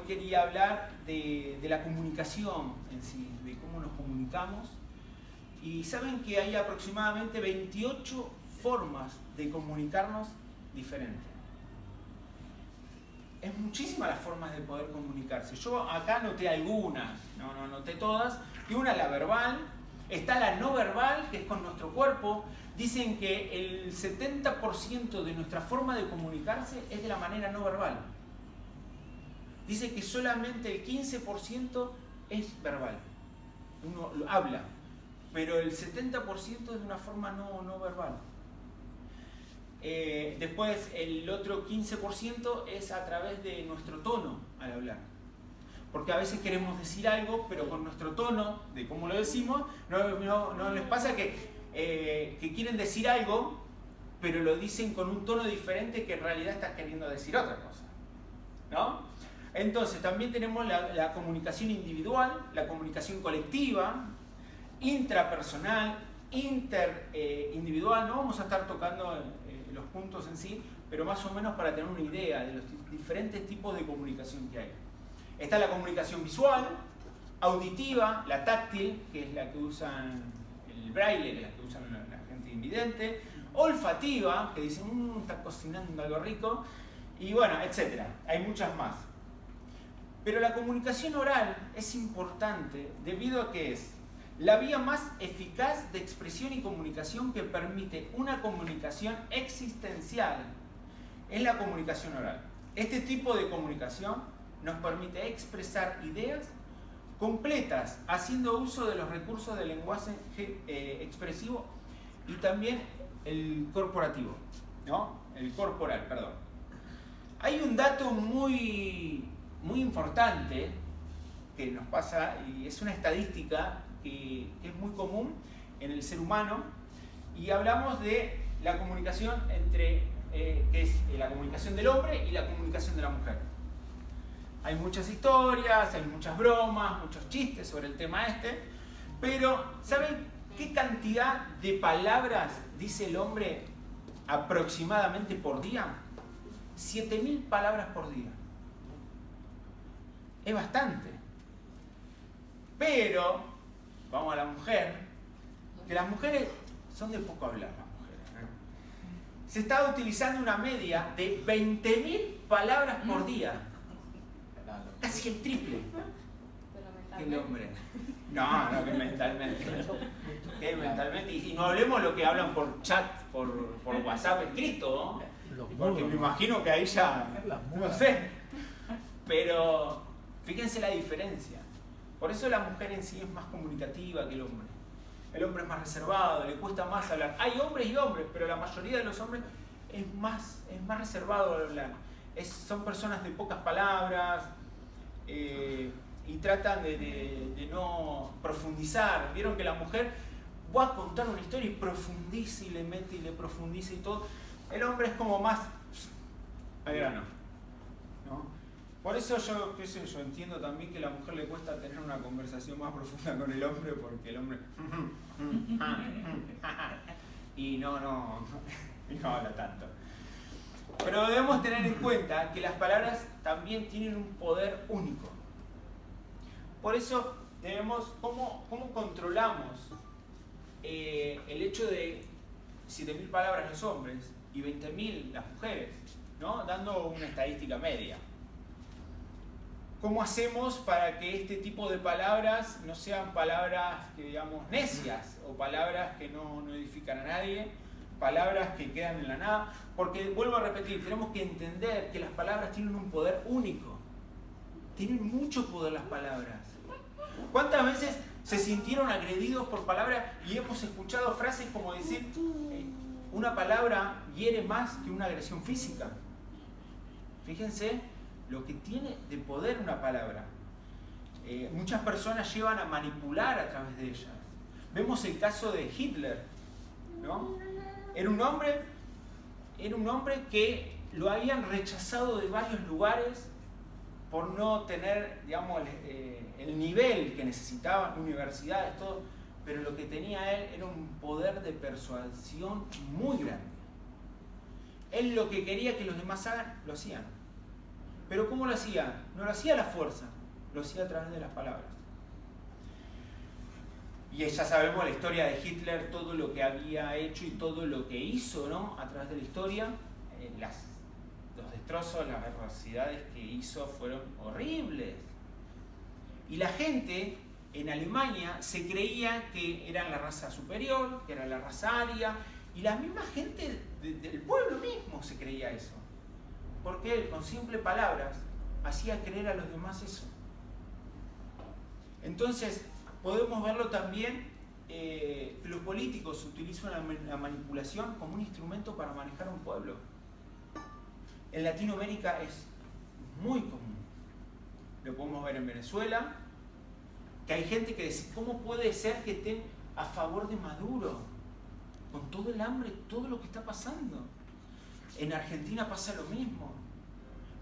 quería hablar de la comunicación en sí, de cómo nos comunicamos. Y saben que hay aproximadamente 28 formas de comunicarnos diferentes. Es muchísimas las formas de poder comunicarse. Yo acá anoté algunas, no anoté todas. Y una es la verbal, está la no verbal, que es con nuestro cuerpo. Dicen que el 70% de nuestra forma de comunicarse es de la manera no verbal. Dice que solamente el 15% es verbal. Uno habla, pero el 70% es de una forma no verbal. Después el otro 15% es a través de nuestro tono al hablar. Porque a veces queremos decir algo, pero con nuestro tono, de cómo lo decimos, no les pasa que quieren decir algo, pero lo dicen con un tono diferente que en realidad estás queriendo decir otra cosa, ¿no? Entonces también tenemos la comunicación individual, la comunicación colectiva, intrapersonal, interindividual. No vamos a estar tocando los puntos en sí, pero más o menos para tener una idea de los diferentes tipos de comunicación que hay. Está la comunicación visual, auditiva, la táctil, que es la que usan el braille, que es la que usan la gente invidente, olfativa, que dicen, está cocinando algo rico, y bueno, etc. Hay muchas más. Pero la comunicación oral es importante debido a que es la vía más eficaz de expresión y comunicación que permite una comunicación existencial. Es la comunicación oral. Este tipo de comunicación nos permite expresar ideas completas haciendo uso de los recursos del lenguaje expresivo y también el corporativo, ¿no? El corporal, perdón. Hay un dato muy importante que nos pasa, y es una estadística que es muy común en el ser humano, y hablamos de la comunicación que es la comunicación del hombre y la comunicación de la mujer. Hay muchas historias, hay muchas bromas, muchos chistes sobre el tema pero ¿saben qué cantidad de palabras dice el hombre aproximadamente por día? 7.000 palabras por día. Es bastante. Pero, vamos a la mujer, que las mujeres son de poco hablar, las mujeres. Se está utilizando una media de 20.000 palabras por día. Casi el triple que el hombre. No, que mentalmente. Que mentalmente. Y no hablemos lo que hablan por chat, por WhatsApp escrito, ¿no? Porque me imagino que ahí ya, no sé. Pero fíjense la diferencia. Por eso la mujer en sí es más comunicativa que el hombre. El hombre es más reservado, le cuesta más hablar. Hay hombres y hombres, pero la mayoría de los hombres es más reservado al hablar. Son personas de pocas palabras y tratan de no profundizar. Vieron que la mujer va a contar una historia y profundiza y le mete y le profundiza y todo. El hombre es como más al grano, ¿no? Por eso yo entiendo también que a la mujer le cuesta tener una conversación más profunda con el hombre, porque el hombre y no habla tanto. Pero debemos tener en cuenta que las palabras también tienen un poder único. Por eso debemos, ¿cómo controlamos el hecho de 7.000 palabras los hombres y 20.000 las mujeres, ¿no? Dando una estadística media. ¿Cómo hacemos para que este tipo de palabras no sean palabras que digamos necias o palabras que no edifican a nadie, palabras que quedan en la nada? Porque vuelvo a repetir, tenemos que entender que las palabras tienen un poder único. Tienen mucho poder las palabras. ¿Cuántas veces se sintieron agredidos por palabras y hemos escuchado frases como decir una palabra hiere más que una agresión física? Fíjense lo que tiene de poder una palabra. Muchas personas llevan a manipular a través de ellas. Vemos el caso de Hitler, ¿no? Era un hombre que lo habían rechazado de varios lugares por no tener, digamos, el nivel que necesitaban, universidades, todo, pero lo que tenía él era un poder de persuasión muy grande. Él lo que quería que los demás hagan, lo hacían. Pero ¿cómo lo hacía? No lo hacía a la fuerza, lo hacía a través de las palabras. Y ya sabemos la historia de Hitler, todo lo que había hecho y todo lo que hizo, ¿no? A través de la historia. Los destrozos, las atrocidades que hizo fueron horribles. Y la gente en Alemania se creía que eran la raza superior, que era la raza aria, y la misma gente del pueblo mismo se creía eso. Porque él, con simples palabras, hacía creer a los demás eso. Entonces, podemos verlo también, que los políticos utilizan la manipulación como un instrumento para manejar un pueblo. En Latinoamérica es muy común. Lo podemos ver en Venezuela, que hay gente que dice, ¿cómo puede ser que estén a favor de Maduro? Con todo el hambre, todo lo que está pasando. En Argentina pasa lo mismo.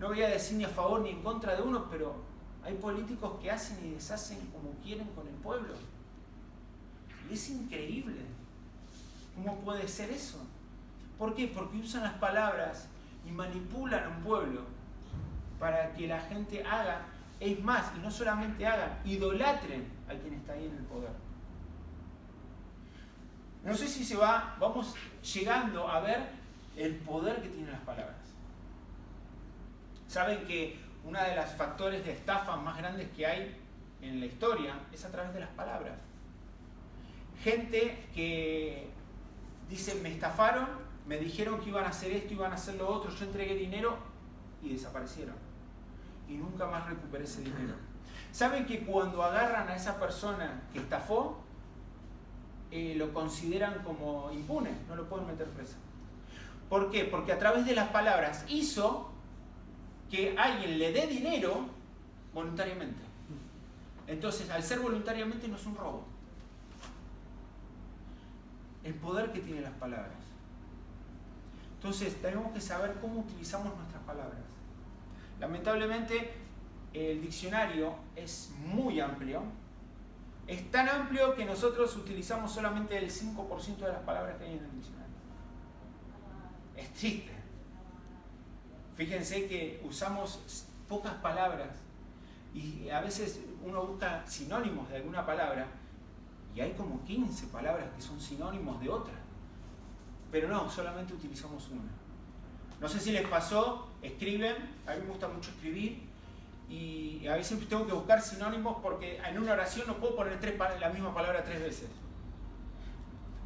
No voy a decir ni a favor ni en contra de uno, pero hay políticos que hacen y deshacen como quieren con el pueblo. Y es increíble. ¿Cómo puede ser eso? ¿Por qué? Porque usan las palabras y manipulan a un pueblo para que la gente haga, es más, y no solamente hagan, idolatren a quien está ahí en el poder. No sé si vamos llegando a ver el poder que tienen las palabras. Saben que uno de los factores de estafa más grandes que hay en la historia es a través de las palabras. Gente que dice, me estafaron, me dijeron que iban a hacer esto, iban a hacer lo otro, yo entregué dinero y desaparecieron. Y nunca más recuperé ese dinero. ¿Saben que cuando agarran a esa persona que estafó, lo consideran como impune? No lo pueden meter preso. ¿Por qué? Porque a través de las palabras hizo que alguien le dé dinero voluntariamente. Entonces, al ser voluntariamente no es un robo. El poder que tienen las palabras. Entonces, tenemos que saber cómo utilizamos nuestras palabras. Lamentablemente, el diccionario es muy amplio. Es tan amplio que nosotros utilizamos solamente el 5% de las palabras que hay en el diccionario. Es triste. Fíjense que usamos pocas palabras y a veces uno busca sinónimos de alguna palabra y hay como 15 palabras que son sinónimos de otra. Pero no, solamente utilizamos una. No sé si les pasó, escriben, a mí me gusta mucho escribir y a veces tengo que buscar sinónimos porque en una oración no puedo poner la misma palabra 3 veces.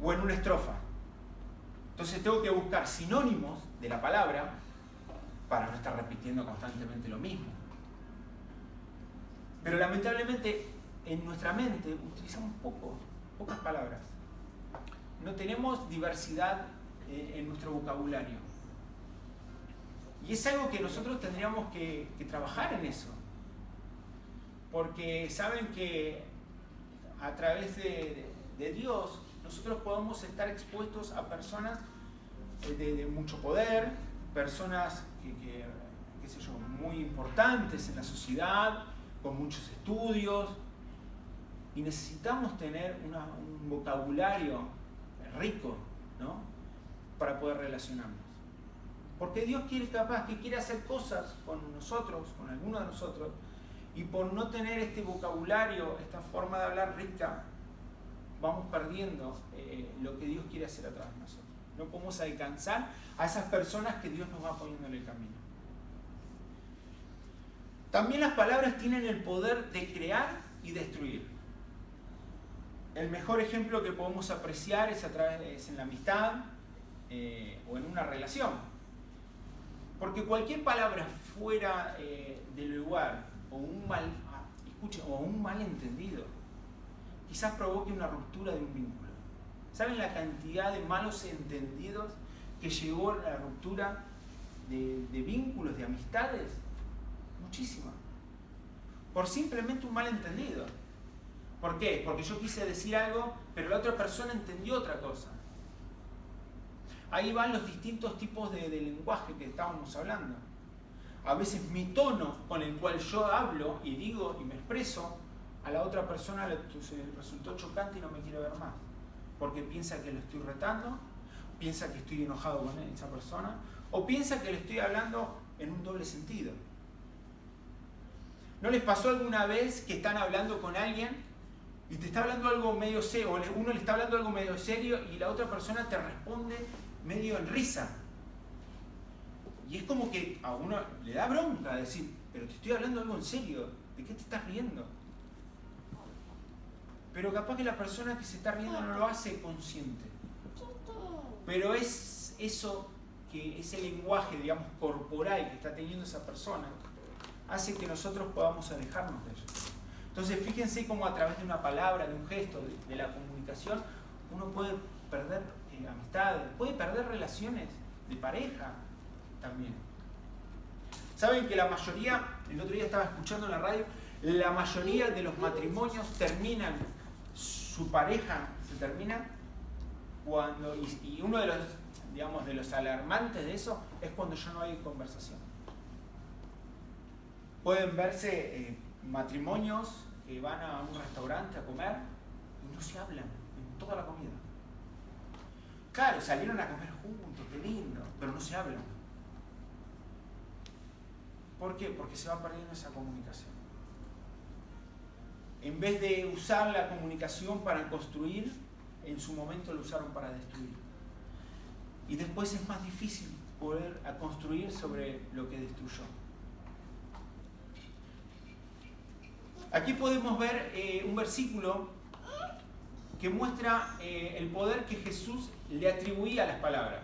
O en una estrofa. Entonces tengo que buscar sinónimos de la palabra para no estar repitiendo constantemente lo mismo. Pero lamentablemente en nuestra mente utilizamos pocas palabras. No tenemos diversidad en nuestro vocabulario. Y es algo que nosotros tendríamos que trabajar en eso. Porque saben que a través de Dios nosotros podemos estar expuestos a personas de mucho poder, personas qué sé yo, muy importantes en la sociedad, con muchos estudios, y necesitamos tener un vocabulario rico, ¿no? Para poder relacionarnos. Porque Dios quiere hacer cosas con nosotros, con alguno de nosotros, y por no tener este vocabulario, esta forma de hablar rica, vamos perdiendo lo que Dios quiere hacer a través de nosotros. No podemos alcanzar a esas personas que Dios nos va poniendo en el camino. También las palabras tienen el poder de crear y destruir. El mejor ejemplo que podemos apreciar es en la amistad o en una relación. Porque cualquier palabra fuera del lugar o un malentendido quizás provoque una ruptura de un vínculo. ¿Saben la cantidad de malos entendidos que llevó a la ruptura de vínculos, de amistades? Muchísima. Por simplemente un malentendido. ¿Por qué? Porque yo quise decir algo, pero la otra persona entendió otra cosa. Ahí van los distintos tipos de lenguaje que estábamos hablando. A veces mi tono con el cual yo hablo y digo y me expreso, a la otra persona le resultó chocante y no me quiere ver más. Porque piensa que lo estoy retando, piensa que estoy enojado con esa persona, o piensa que le estoy hablando en un doble sentido. ¿No les pasó alguna vez que están hablando con alguien y te está hablando algo medio serio, o uno le está hablando algo medio serio y la otra persona te responde medio en risa? Y es como que a uno le da bronca decir, pero te estoy hablando algo en serio, ¿de qué te estás riendo? Pero capaz que la persona que se está riendo no lo hace consciente. Pero es eso, que ese lenguaje, digamos, corporal que está teniendo esa persona, hace que nosotros podamos alejarnos de ello. Entonces fíjense cómo a través de una palabra, de un gesto, de la comunicación, uno puede perder amistades, puede perder relaciones de pareja también. Saben que la mayoría, el otro día estaba escuchando en la radio, la mayoría de los matrimonios terminan, su pareja se termina cuando, y uno de los, digamos, de los alarmantes de eso es cuando ya no hay conversación. Pueden verse matrimonios que van a un restaurante a comer y no se hablan en toda la comida. Claro, salieron a comer juntos, qué lindo, pero no se hablan. ¿Por qué? Porque se va perdiendo esa comunicación. En vez de usar la comunicación para construir, en su momento lo usaron para destruir. Y después es más difícil poder construir sobre lo que destruyó. Aquí podemos ver un versículo que muestra el poder que Jesús le atribuía a las palabras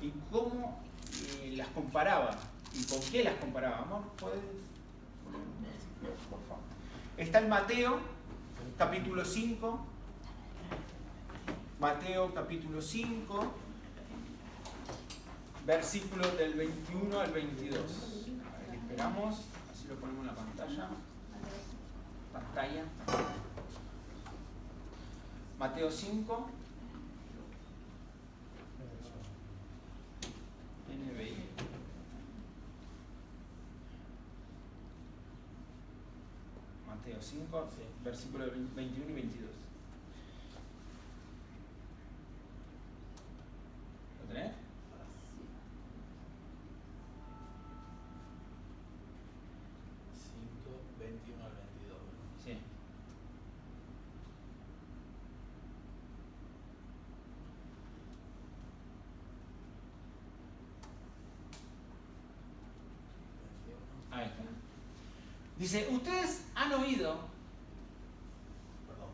y cómo las comparaba y con qué las comparaba. Amor, ¿puedes poner un versículo, por favor? Está en Mateo, capítulo 5. Mateo, capítulo 5, versículos del 21 al 22. A ver, esperamos, así lo ponemos en la pantalla. Mateo 5, NBI. Mateo 5, versículos 21 y 22. ¿Lo tenés? 21 al 22. Sí. Ahí está. Dice, ustedes han oído. Perdón.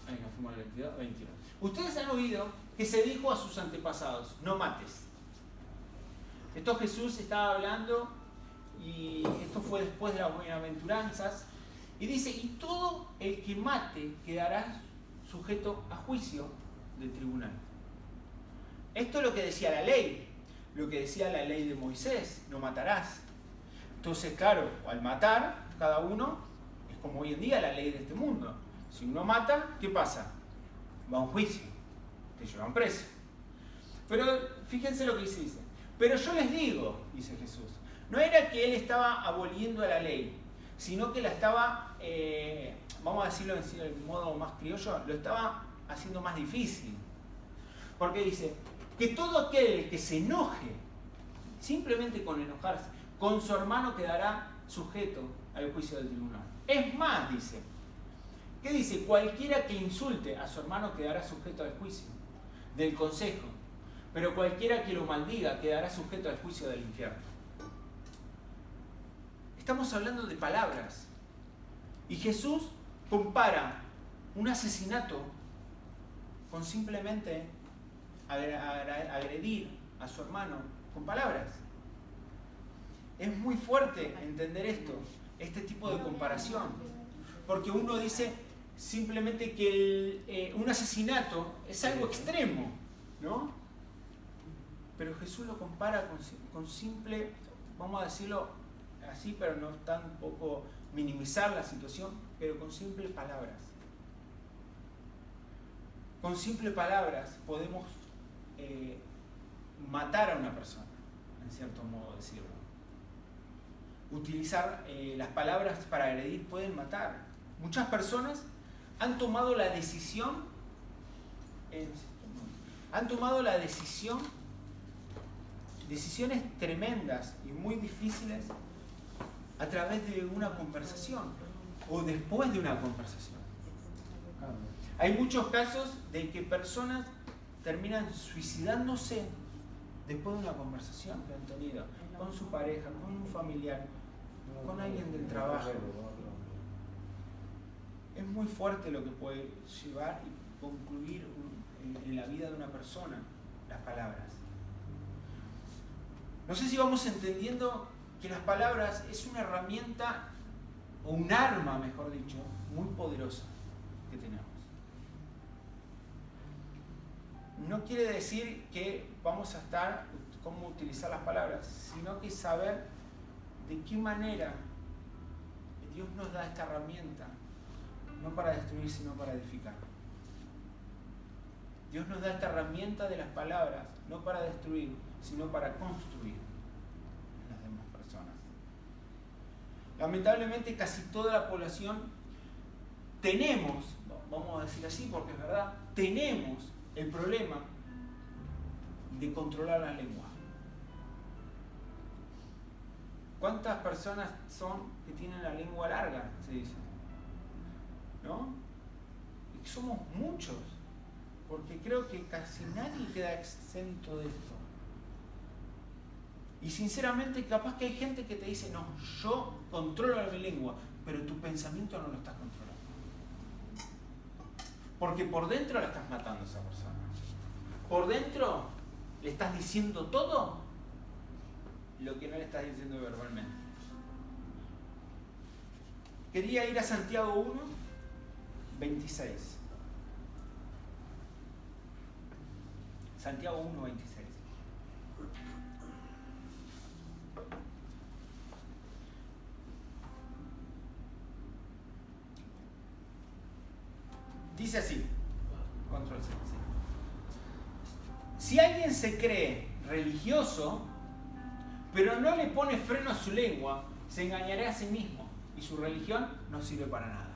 Ahí nos fuimos al 22, 21. Ustedes han oído que se dijo a sus antepasados, no mates. Esto Jesús estaba hablando y esto fue después de las bienaventuranzas. Y dice, y todo el que mate quedará sujeto a juicio del tribunal. Esto es lo que decía la ley. Lo que decía la ley de Moisés, no matarás. Entonces, claro, al matar, cada uno, es como hoy en día la ley de este mundo. Si uno mata, ¿qué pasa? Va a un juicio, te llevan preso. Pero fíjense lo que dice. Pero yo les digo, dice Jesús, no era que él estaba aboliendo a la ley, sino que la estaba, vamos a decirlo en modo más criollo, lo estaba haciendo más difícil. Porque dice, que todo aquel que se enoje, simplemente con enojarse, con su hermano quedará sujeto al juicio del tribunal. Es más, dice, ¿qué dice? Cualquiera que insulte a su hermano quedará sujeto al juicio del consejo, pero cualquiera que lo maldiga quedará sujeto al juicio del infierno. Estamos hablando de palabras. Y Jesús compara un asesinato con simplemente agredir a su hermano con palabras. Es muy fuerte entender esto, este tipo de comparación. Porque uno dice simplemente que un asesinato es algo extremo, ¿no? Pero Jesús lo compara con simple, vamos a decirlo así, pero no tampoco minimizar la situación, pero con simples palabras. Con simples palabras podemos matar a una persona, en cierto modo decirlo. Utilizar las palabras para agredir pueden matar. Muchas personas han tomado la decisión, decisiones tremendas y muy difíciles a través de una conversación o después de una conversación. Hay muchos casos de que personas terminan suicidándose después de una conversación que han tenido con su pareja, con un familiar, con alguien del trabajo. Es muy fuerte lo que puede llevar y concluir en la vida de una persona las palabras. No sé si vamos entendiendo que las palabras es una herramienta o un arma, mejor dicho, muy poderosa que tenemos. No quiere decir que vamos a estar cómo utilizar las palabras, sino que saber de qué manera Dios nos da esta herramienta, no para destruir, sino para edificar. Dios nos da esta herramienta de las palabras, no para destruir, sino para construir en las demás personas. Lamentablemente casi toda la población tenemos, vamos a decir así porque es verdad, tenemos el problema de controlar la lengua. ¿Cuántas personas son que tienen la lengua larga? Se dice. ¿No? Y somos muchos, porque creo que casi nadie queda exento de esto. Y sinceramente, capaz que hay gente que te dice, no, yo controlo mi lengua, pero tu pensamiento no lo estás controlando. Porque por dentro la estás matando a esa persona. Por dentro le estás diciendo todo lo que no le estás diciendo verbalmente. Quería ir a Santiago 1, 26. Santiago 1, 26. Dice así, control C. Si alguien se cree religioso, pero no le pone freno a su lengua, se engañará a sí mismo y su religión no sirve para nada.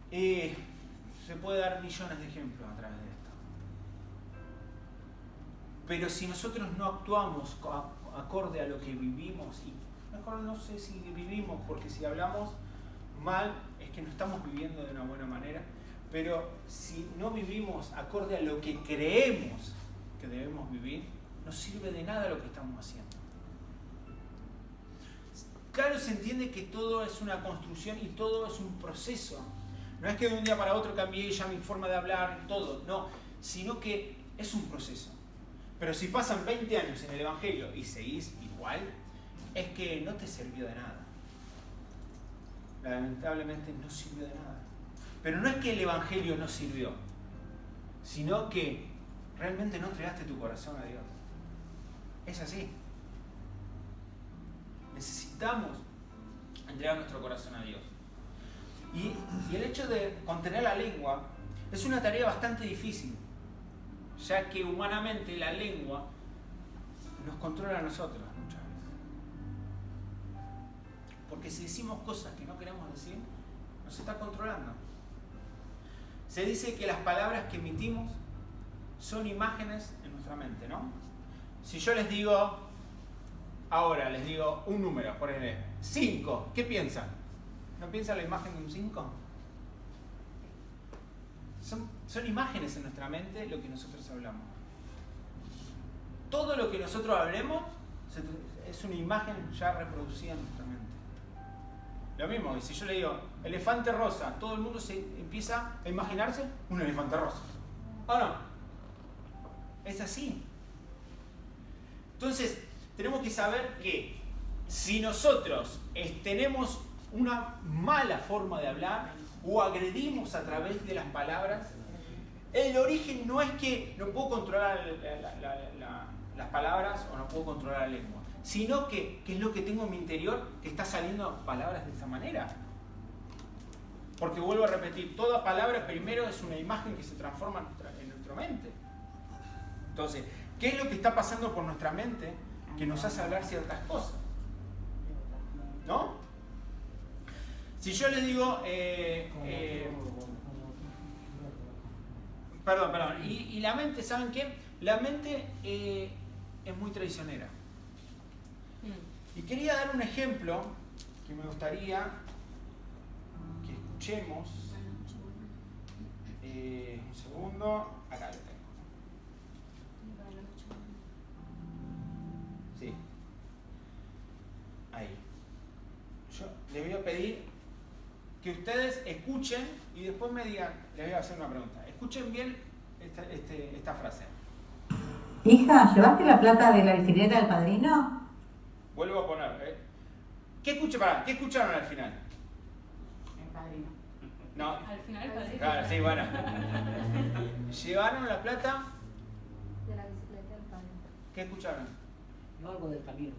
Se puede dar millones de ejemplos a través de esto. Pero si nosotros no actuamos acorde a lo que vivimos, y mejor no sé si vivimos, porque si hablamos mal es que no estamos viviendo de una buena manera, pero si no vivimos acorde a lo que creemos que debemos vivir, no sirve de nada lo que estamos haciendo. Claro, se entiende que todo es una construcción y todo es un proceso. No es que de un día para otro cambié ya mi forma de hablar, todo, no, sino que es un proceso. Pero si pasan 20 años en el Evangelio y seguís igual, es que no te sirvió de nada. Lamentablemente no sirvió de nada. Pero no es que el Evangelio no sirvió, sino que realmente no entregaste tu corazón a Dios. Es así. Necesitamos entregar nuestro corazón a Dios. Y el hecho de contener la lengua es una tarea bastante difícil, ya que humanamente la lengua nos controla a nosotros muchas veces. Porque si decimos cosas que no queremos decir, nos está controlando. Se dice que las palabras que emitimos son imágenes en nuestra mente, ¿no? Si yo les digo, ahora les digo un número, por ejemplo, 5, ¿qué piensan? ¿No piensan la imagen de un 5? Son imágenes en nuestra mente lo que nosotros hablamos. Todo lo que nosotros hablemos es una imagen ya reproducida en nuestra mente. Lo mismo, y si yo le digo elefante rosa, todo el mundo se empieza a imaginarse un elefante rosa. ¿O no? Es así. Entonces, tenemos que saber que si nosotros tenemos una mala forma de hablar o agredimos a través de las palabras, el origen no es que no puedo controlar las palabras o no puedo controlar la lengua, sino que es lo que tengo en mi interior que está saliendo palabras de esa manera. Porque vuelvo a repetir, toda palabra primero es una imagen que se transforma en nuestra mente. Entonces, ¿qué es lo que está pasando por nuestra mente que nos hace hablar ciertas cosas? ¿No? Si yo les digo, perdón, y la mente, ¿saben qué? La mente es muy traicionera. Y quería dar un ejemplo que me gustaría que escuchemos. Un segundo. Acá lo tengo. Sí. Ahí. Yo les voy a pedir que ustedes escuchen y después me digan, les voy a hacer una pregunta. Escuchen bien esta frase. Hija, ¿llevaste la plata de la bicicleta del padrino? Vuelvo a poner. ¿Qué escucharon al final? El padrino. No. Al final el padrino. Claro, sí, bueno. ¿Llevaron la plata? De la bicicleta del padre. ¿Qué escucharon? No, algo del camino.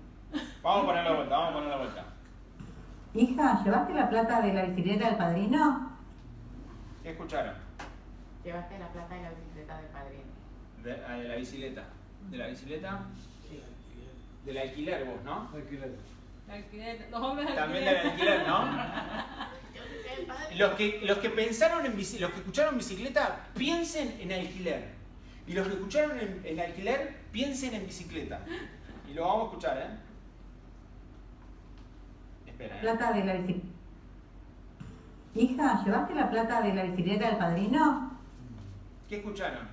Vamos a poner la vuelta. Hija, ¿llevaste la plata de la bicicleta del padrino? ¿Qué escucharon? Llevaste la plata de la bicicleta del padrino. De la bicicleta. ¿De la bicicleta? Sí, alquiler. Del alquiler vos, ¿no? Alquiler. Alquiler, los hombres de También del alquiler, ¿no? Los que pensaron los que escucharon bicicleta, piensen en alquiler. Y los que escucharon en alquiler, piensen en bicicleta. Y lo vamos a escuchar, ¿eh? Espera, Plata de la bicicleta. Hija, ¿llevaste la plata de la bicicleta del padrino? ¿Qué escucharon?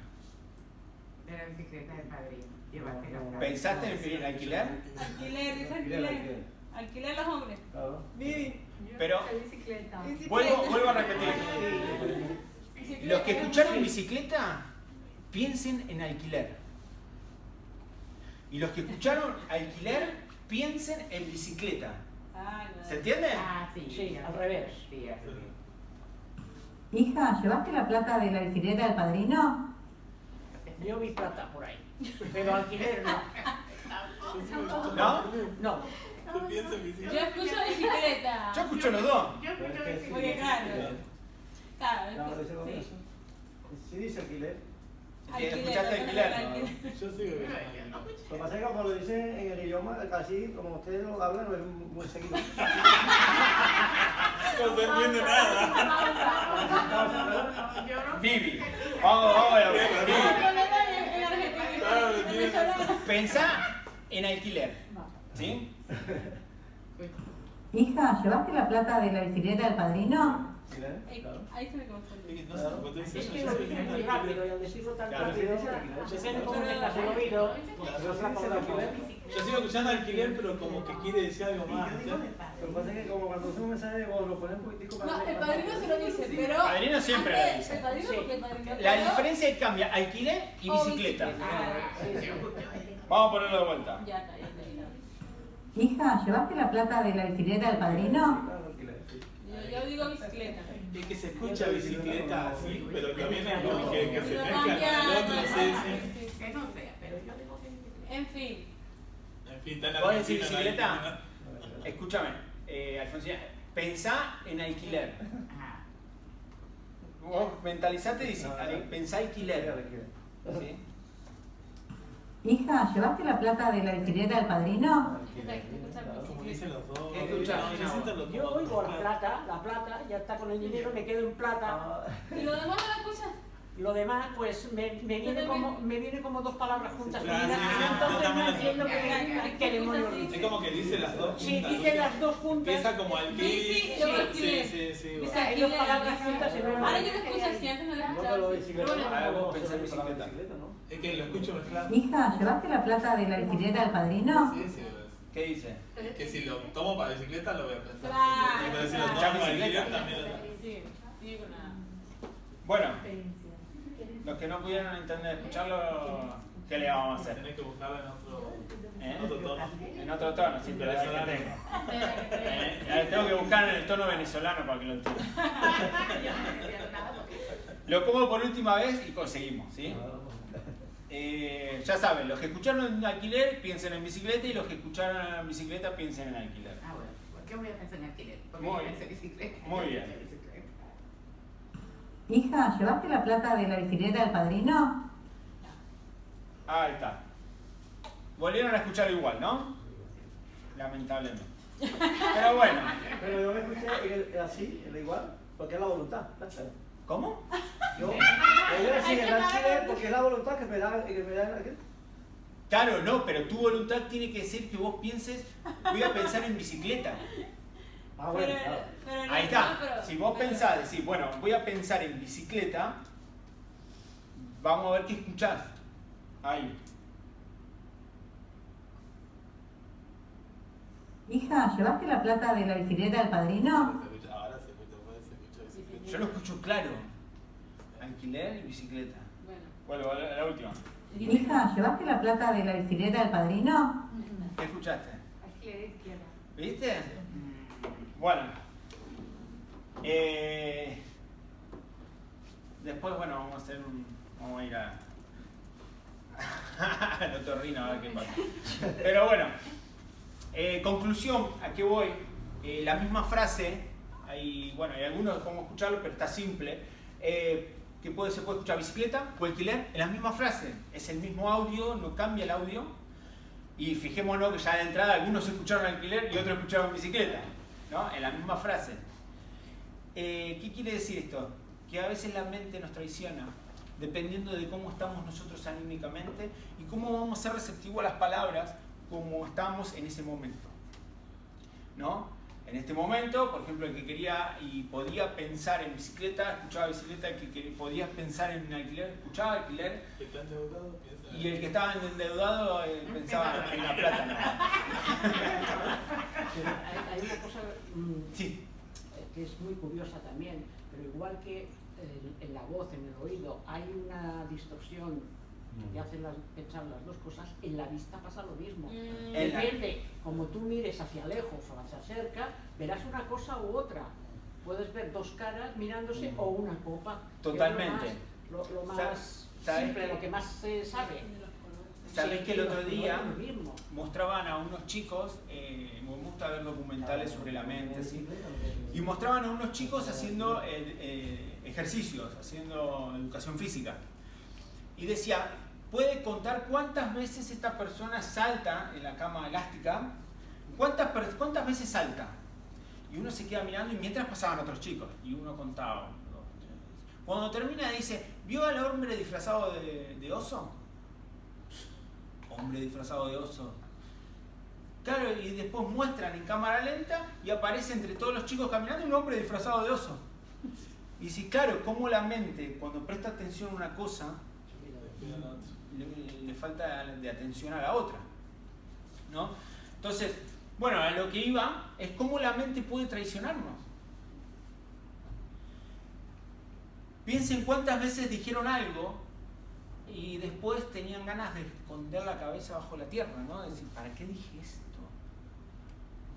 De la bicicleta del padrino. Llevaste la plata. ¿Pensaste en alquiler? Alquiler, dice alquiler. Alquiler los hombres. Claro. Vivi. Pero Bicicleta. vuelvo a repetir. Los que escucharon bicicleta, piensen en alquiler. Y los que escucharon alquiler, piensen en bicicleta. Ay, no. ¿Se entiende? Ah, sí. Sí, al revés. Sí, así. Hija, ¿llevaste la plata de la bicicleta del padrino? Yo vi plata por ahí. Pero alquiler no. ¿No? No. Yo pienso en bicicleta. Yo escucho bicicleta. Yo escucho los dos. Yo escucho bicicleta. Porque claro. Claro, No, dice con sí. eso. Si dice alquiler. ¿Escuchaste alquiler? Yo sigo viendo. Lo que pasa es que como lo dicen en el idioma, casi como ustedes lo hablan, no es muy seguido. No se entiende nada. Vivi. Vamos a la Vivi. Pensá en alquiler. ¿Sí? Hija, ¿llevaste la plata de la bicicleta del padrino? ¿Alquiler? Claro. Ahí se me confunde. No sé, vos te Es dices, que yo lo sigo dicen viendo muy alquiler. rápido y al decirlo tan Claro. rápido, depende cómo tengas el oído. Yo sigo escuchando alquiler, pero como que quiere decir algo más. ¿sí? Lo que pasa es que como cuando hacemos un mensaje de voz, lo ponen un poquitico No, el padrino se lo dice, pero. El padrino siempre lo antes, dice. El padrino, Sí. porque el padrino. La diferencia es que cambia alquiler y O bicicleta. Sí, sí. Vamos a ponerlo de vuelta. Ya está, ya está. Hija, ¿llevaste la plata de la bicicleta del padrino? Claro, alquiler, sí. Yo digo bicicleta. Es que se escucha bicicleta así, pero también es como que se Pero mezcla con el otro, sí, sí. Que no sea, pero yo digo que bicicleta. En fin. En fin, tan ¿Vos decís argentino, bicicleta? ¿no? Escúchame, Alfonsina, pensá en alquiler. Ajá. Vos mentalizate y dice, pensá alquiler. Alquiler. ¿Sí? Hija, ¿llevaste la plata de la bicicleta del padrino? Como dicen los dos. ¿Qué escuchás, No, yo Gina, siento vos? lo Yo oigo la plata, ya está con el dinero, me quedo en plata. ¿Y lo demás no lo escuchas? Lo demás, pues me viene como dos palabras juntas. Claro, unidas, sí, sí, yo entonces también no lo entiendo entiendo. qué demonios Es dice. como que dice las dos Sí, juntas. dice las dos juntas. Empieza como alquiler. Sí, sí, yo alquiler. Sí, sí, Dice bueno. Hay dos palabras juntas y no. Ahora yo lo escucho así, antes no lo No escuchaba. te lo así. bicicleta. Pero bueno, Ah, vos no, pensás en solo para la bicicleta. ¿no? Es que lo escucho mezclado. Hija, ¿llevaste la plata de la bicicleta del padrino? Sí, sí, ¿Qué dice? es que si lo tomo para bicicleta lo voy a pensar. Claro, Pero si lo claro. tomo para alquiler también lo Sí, sí, con nada. Bueno, los que no pudieron entender escucharlo, ¿qué le vamos a hacer? tenés que buscarlo ¿Eh? en otro tono. En otro tono, sí, pero es el que tengo. Tengo que buscar en el tono venezolano para que lo entiendan. Lo pongo por última vez y conseguimos, ¿sí? Ya saben, los que escucharon en alquiler piensen en bicicleta y los que escucharon en bicicleta piensen en alquiler. Ah, bueno. ¿Por qué voy a pensar en alquiler? Porque Muy yo bien. pensé en bicicleta. Muy bien. Bicicleta. Hija, ¿llevaste la plata de la bicicleta del padrino? Ahí está. Volvieron a escucharlo igual, ¿no? Lamentablemente. Pero bueno. Pero yo me escuché así, el igual, porque es la voluntad. ¿Cómo? Yo voy a decir el alquiler porque es la voluntad que me da el alquiler. ¿Entiendes? Porque es la voluntad que me da el alquiler. ¿Entiendes? Hay que pagar. Porque es la voluntad que me da el alquiler. ¿Entiendes? Porque es la voluntad que me da el alquiler. Claro, no, pero tu voluntad tiene que decir que vos pienses, voy a pensar en bicicleta. Ah, bueno, claro. Pero Ahí no, está. pero- Si vos pensás, decís, bueno, voy a pensar en bicicleta, vamos a ver qué escuchás. Ahí. Hija, ¿llevaste la plata de la bicicleta del padrino? Ahora se escucha bicicleta. Yo lo escucho claro. Alquiler y bicicleta. Bueno. Bueno, la última. Hija, ¿llevaste la plata de la bicicleta del padrino? ¿Qué escuchaste? Alquiler izquierda. ¿Viste? Bueno. Después, bueno, vamos a hacer un... Vamos a ir a... al otorrino a ver qué pasa. Pero bueno. Conclusión, ¿a qué voy? La misma frase, hay, bueno, hay algunos cómo escucharlo, pero está simple. Se puede escuchar bicicleta o alquiler en la misma frase. Es el mismo audio, no cambia el audio. Y fijémonos que ya de entrada algunos escucharon alquiler y otros escucharon bicicleta, ¿no? En la misma frase. ¿Qué quiere decir esto? Que a veces la mente nos traiciona, dependiendo de cómo estamos nosotros anímicamente y cómo vamos a ser receptivos a las palabras como estamos en ese momento, ¿no? En este momento, por ejemplo, el que quería y podía pensar en bicicleta, escuchaba bicicleta, el que podía pensar en alquiler, escuchaba alquiler, El que está endeudado piensa. y el que estaba endeudado pensaba en la plata, ¿no? Pero hay una cosa Sí. que es muy curiosa también, pero igual que en la voz, en el oído, hay una distorsión que te hace pensar las dos cosas, en la vista pasa lo mismo. Depende, como tú mires hacia lejos o hacia cerca, verás una cosa u otra. Puedes ver dos caras mirándose o una copa. Totalmente. Lo más ¿Sabes simple, qué? lo que más se sabe. Sabés que el otro día Lo mismo. mostraban a unos chicos, me gusta ver documentales sobre la mente, ¿sí? Y mostraban a unos chicos haciendo ejercicios, haciendo educación física. Y decía, puede contar cuántas veces esta persona salta en la cama elástica, cuántas veces salta. Y uno se queda mirando y mientras pasaban otros chicos, y uno contaba. Cuando termina dice, ¿vio al hombre disfrazado de oso? Hombre disfrazado de oso. Claro, y después muestran en cámara lenta y aparece entre todos los chicos caminando un hombre disfrazado de oso. Y si claro, como la mente cuando presta atención a una cosa, le falta de atención a la otra, ¿no? Entonces, bueno, a lo que iba es cómo la mente puede traicionarnos. Piensen cuántas veces dijeron algo y después tenían ganas de esconder la cabeza bajo la tierra, ¿no? De decir, ¿para qué dije esto?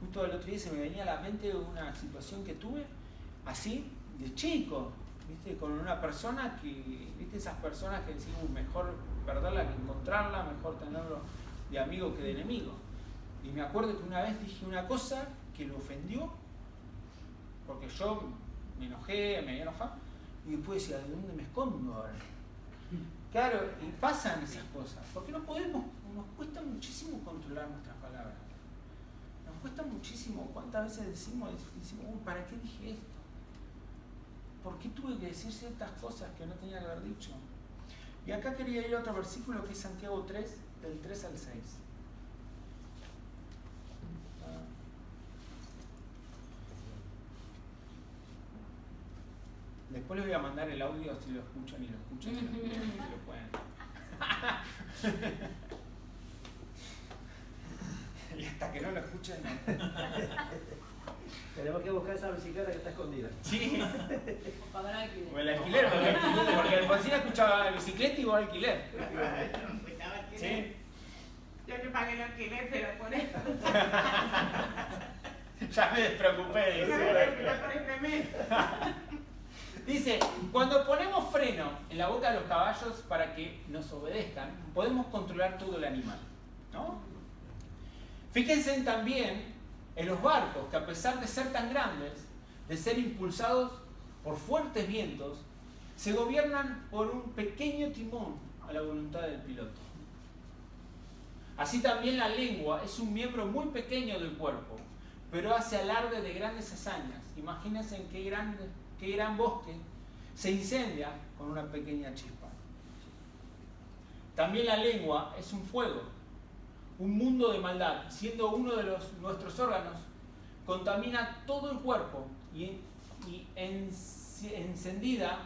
Justo el otro día se me venía a la mente una situación que tuve, así, de chico, ¿viste? Con una persona que, ¿viste? Esas personas que decimos, mejor perderla que encontrarla, mejor tenerlo de amigo que de enemigo. Y me acuerdo que una vez dije una cosa que lo ofendió, porque yo me enojé, me había enojado, y después decía, ¿de dónde me escondo ahora? Claro, y pasan esas cosas, porque no podemos, nos cuesta muchísimo controlar nuestras palabras. Nos cuesta muchísimo, ¿cuántas veces decimos, ¿para qué dije esto? ¿Por qué tuve que decir ciertas cosas que no tenía que haber dicho? Y acá quería ir a otro versículo que es Santiago 3, del 3 al 6. Después les voy a mandar el audio si lo escuchan y lo escuchan si lo pueden. Y hasta que no lo escuchen. Tenemos que buscar esa bicicleta que está escondida. Sí. Para dar alquiler. O el alquiler, porque Alfonsina escuchaba bicicleta y vos alquiler. Sí. Yo que pagué el alquiler, pero por eso. Ya me despreocupé. Dice, cuando ponemos freno en la boca de los caballos para que nos obedezcan, podemos controlar todo el animal, ¿no? Fíjense también en los barcos que a pesar de ser tan grandes, de ser impulsados por fuertes vientos, se gobiernan por un pequeño timón a la voluntad del piloto. Así también la lengua es un miembro muy pequeño del cuerpo, pero hace alarde de grandes hazañas. Imagínense en qué gran bosque se incendia con una pequeña chispa. También la lengua es un fuego un mundo de maldad, siendo uno de nuestros órganos, contamina todo el cuerpo y encendida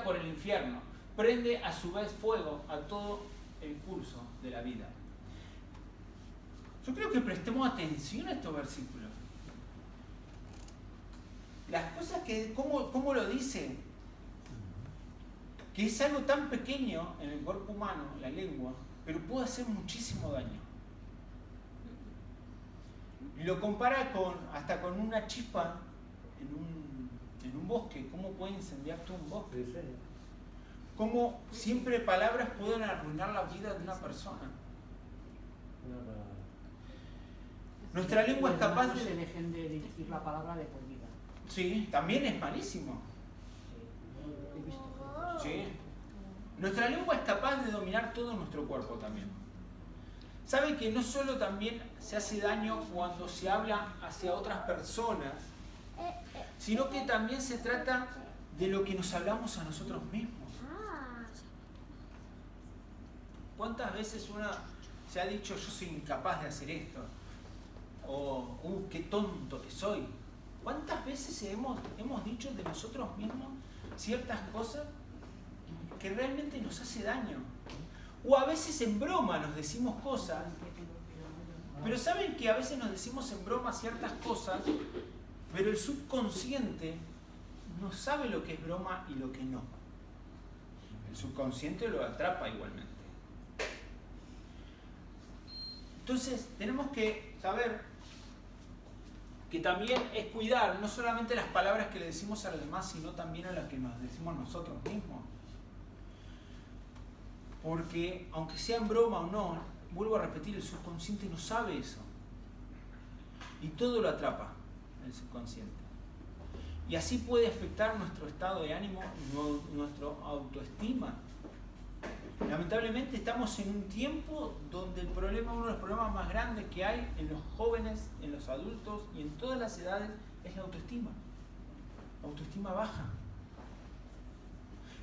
por el infierno, prende a su vez fuego a todo el curso de la vida. Yo creo que prestemos atención a estos versículos. Las cosas que, ¿cómo lo dice? Que es algo tan pequeño en el cuerpo humano, la lengua, pero puede hacer muchísimo daño. Y lo compara hasta con una chispa en un bosque. ¿Cómo puede incendiar todo un bosque? Cómo siempre palabras pueden arruinar la vida de una persona. Nuestra lengua es capaz No se de... dejen de dirigir la palabra de por vida. Sí, también es malísimo. He visto que... Sí. Nuestra lengua es capaz de dominar todo nuestro cuerpo también. ¿Sabe que no solo también se hace daño cuando se habla hacia otras personas, sino que también se trata de lo que nos hablamos a nosotros mismos? ¿Cuántas veces una se ha dicho yo soy incapaz de hacer esto? O qué tonto que soy. ¿Cuántas veces hemos dicho de nosotros mismos ciertas cosas que realmente nos hace daño? O a veces en broma nos decimos cosas, pero saben que a veces nos decimos en broma ciertas cosas, pero el subconsciente no sabe lo que es broma y lo que no. El subconsciente lo atrapa igualmente. Entonces tenemos que saber que también es cuidar no solamente las palabras que le decimos a los demás, sino también a las que nos decimos nosotros mismos. Porque aunque sea en broma o no, vuelvo a repetir, el subconsciente no sabe eso. Y todo lo atrapa, el subconsciente. Y así puede afectar nuestro estado de ánimo, nuestra autoestima. Lamentablemente estamos en un tiempo donde uno de los problemas más grandes que hay en los jóvenes, en los adultos y en todas las edades es la autoestima. La autoestima baja.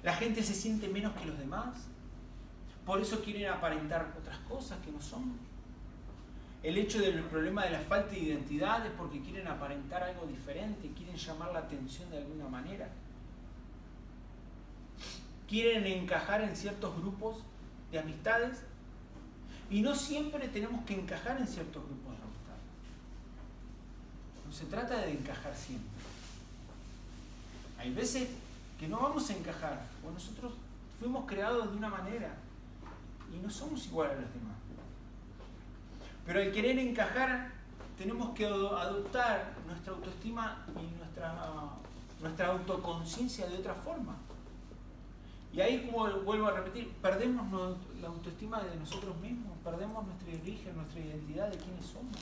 La gente se siente menos que los demás. Por eso quieren aparentar otras cosas que no son. El hecho del problema de la falta de identidad es porque quieren aparentar algo diferente, quieren llamar la atención de alguna manera. Quieren encajar en ciertos grupos de amistades y no siempre tenemos que encajar en ciertos grupos de amistades. No se trata de encajar siempre. Hay veces que no vamos a encajar, o nosotros fuimos creados de una manera y no somos iguales a los demás. Pero al querer encajar tenemos que adoptar nuestra autoestima y nuestra autoconciencia de otra forma. Y ahí, como vuelvo a repetir, perdemos la autoestima de nosotros mismos, perdemos nuestro origen, nuestra identidad de quiénes somos.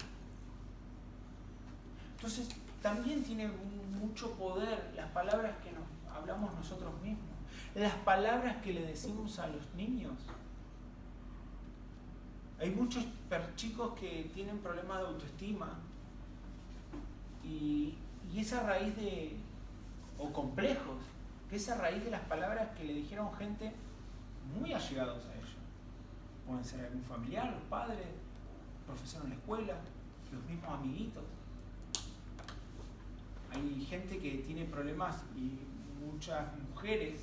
Entonces, también tiene mucho poder las palabras que nos hablamos nosotros mismos, las palabras que le decimos a los niños. Hay muchos chicos que tienen problemas de autoestima y es a raíz o complejos, que es a raíz de las palabras que le dijeron gente muy allegados a ellos. Pueden ser algún familiar, los padres, profesor en la escuela, los mismos amiguitos. Hay gente que tiene problemas y muchas mujeres,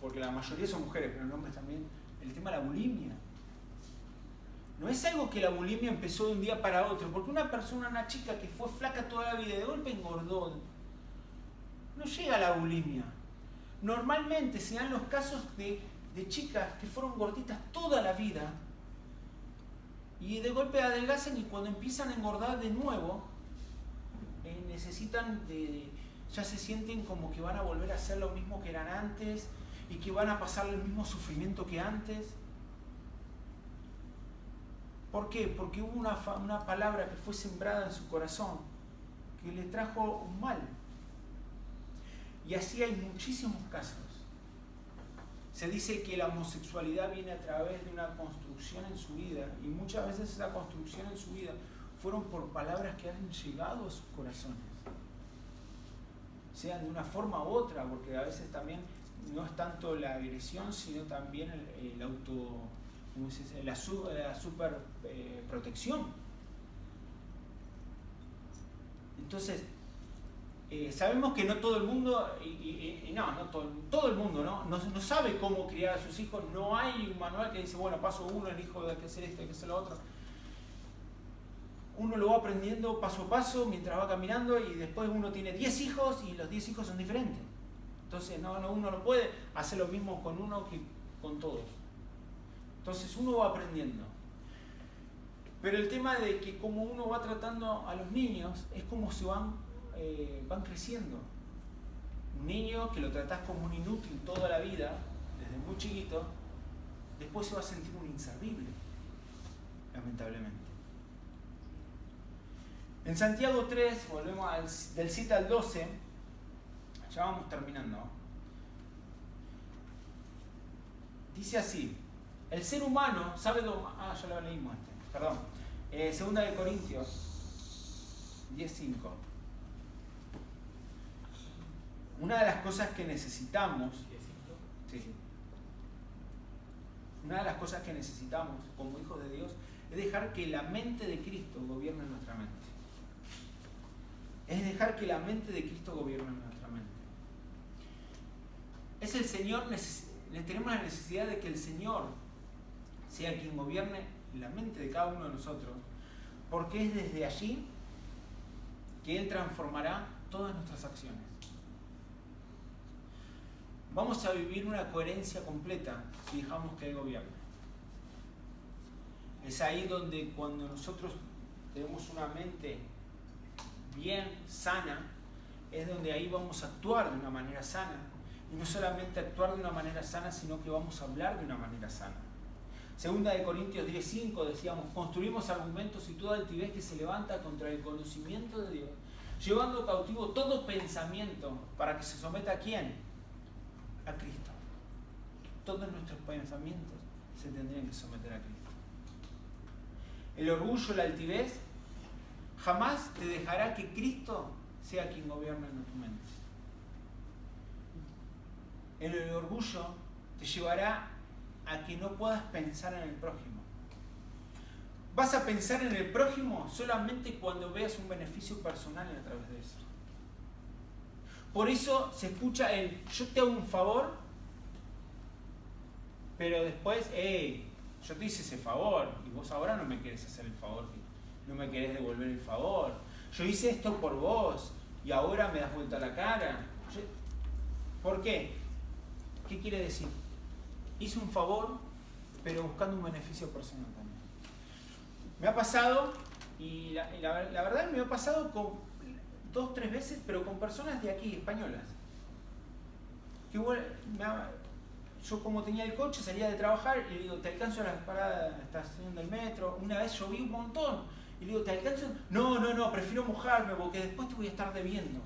porque la mayoría son mujeres, pero hombres también, el tema de la bulimia. No es algo que la bulimia empezó de un día para otro, porque una chica que fue flaca toda la vida y de golpe engordó, no llega a la bulimia. Normalmente se dan los casos de chicas que fueron gorditas toda la vida y de golpe adelgazan y cuando empiezan a engordar de nuevo, ya se sienten como que van a volver a hacer lo mismo que eran antes y que van a pasar el mismo sufrimiento que antes. ¿Por qué? Porque hubo una palabra que fue sembrada en su corazón que le trajo un mal. Y así hay muchísimos casos. Se dice que la homosexualidad viene a través de una construcción en su vida y muchas veces esa construcción en su vida fueron por palabras que han llegado a sus corazones. Sean de una forma u otra, porque a veces también no es tanto la agresión, sino también ¿cómo se dice? La super protección. Entonces, sabemos que no todo el mundo, todo el mundo no sabe cómo criar a sus hijos. No hay un manual que dice, bueno, paso uno, el hijo hay que hacer esto, hay que hacer lo otro. Uno lo va aprendiendo paso a paso mientras va caminando, y después uno tiene 10 hijos y los 10 hijos son diferentes. Entonces uno no puede hacer lo mismo con uno que con todos. Entonces uno va aprendiendo. Pero el tema de que como uno va tratando a los niños es como se van creciendo. Un niño que lo tratás como un inútil toda la vida, desde muy chiquito, después se va a sentir un inservible, lamentablemente. En Santiago 3, volvemos del 7 al 12, ya vamos terminando. Dice así: el ser humano sabe domar. Ya lo leímos perdón. 2 de Corintios 10:5. Una de las cosas que necesitamos, una de las cosas que necesitamos como hijos de Dios es dejar que la mente de Cristo gobierne nuestra mente. Es dejar que la mente de Cristo gobierne nuestra mente. Es el Señor, tenemos la necesidad de que el Señor sea quien gobierne la mente de cada uno de nosotros, porque es desde allí que Él transformará todas nuestras acciones. Vamos a vivir una coherencia completa si dejamos que Él gobierne. Es ahí donde cuando nosotros tenemos una mente bien sana, es donde ahí vamos a actuar de una manera sana. Y no solamente actuar de una manera sana, sino que vamos a hablar de una manera sana. 2 de Corintios 10:5 decíamos: construimos argumentos y toda altivez que se levanta contra el conocimiento de Dios, llevando cautivo todo pensamiento para que se someta ¿a quién? A Cristo. Todos nuestros pensamientos se tendrían que someter a Cristo. El orgullo, la altivez, jamás te dejará que Cristo sea quien gobierne en tu mente. El orgullo te llevará a que no puedas pensar en el prójimo. Vas a pensar en el prójimo solamente cuando veas un beneficio personal a través de eso. Por eso se escucha el yo te hago un favor, pero después, yo te hice ese favor y vos ahora no me querés hacer el favor, no me querés devolver el favor. Yo hice esto por vos y ahora me das vuelta la cara. ¿Por qué? ¿Qué quiere decir? Hice un favor, pero buscando un beneficio personal también. Me ha pasado, y la verdad me ha pasado con 2 o 3 veces, pero con personas de aquí, españolas. Que yo como tenía el coche, salía de trabajar y le digo, ¿te alcanzo a la parada de la estación del metro? Una vez lloví un montón. Y le digo, ¿te alcanzo? No, prefiero mojarme porque después te voy a estar debiendo.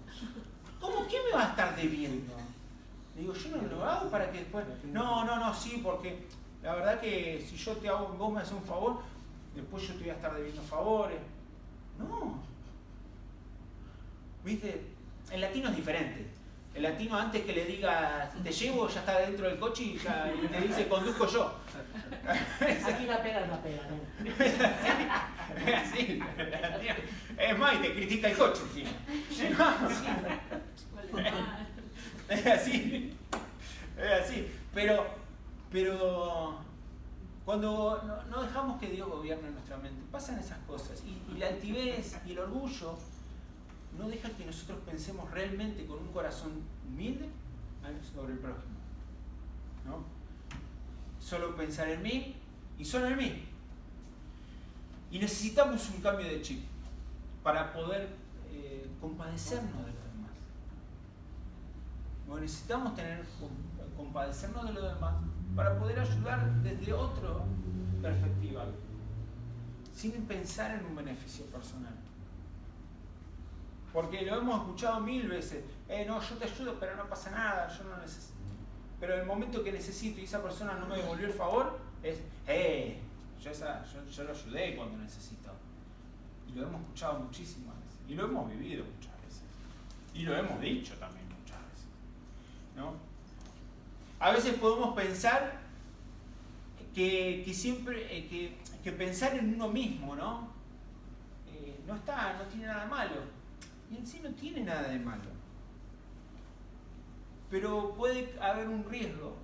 ¿Cómo que me vas a estar debiendo? Le digo, yo no lo hago para que después... No, sí, porque la verdad que si yo te hago, vos me haces un favor, después yo te voy a estar debiendo favores. No. ¿Viste? El latino es diferente. El latino, antes que le diga te llevo, ya está dentro del coche y te dice conduzco yo. Aquí la pega es la pega, ¿no? Es así. Es más, y te critica el coche encima. Es así. Es así. Pero cuando no dejamos que Dios gobierne nuestra mente, pasan esas cosas. Y la altivez y el orgullo no deja que nosotros pensemos realmente con un corazón humilde sobre el prójimo, ¿no? Solo pensar en mí y solo en mí. Y necesitamos un cambio de chip para poder compadecernos de los demás. Bueno, necesitamos compadecernos de los demás para poder ayudar desde otra perspectiva, sin pensar en un beneficio personal. Porque lo hemos escuchado 1000 veces. No, yo te ayudo, pero no pasa nada, yo no necesito. Pero en el momento que necesito y esa persona no me devolvió el favor, es, yo lo ayudé cuando necesito. Y lo hemos escuchado muchísimas veces. Y lo hemos vivido muchas veces. Y lo hemos dicho también muchas veces, ¿no? A veces podemos pensar que siempre, que pensar en uno mismo, ¿no? No tiene nada de malo. Y en sí no tiene nada de malo. Pero puede haber un riesgo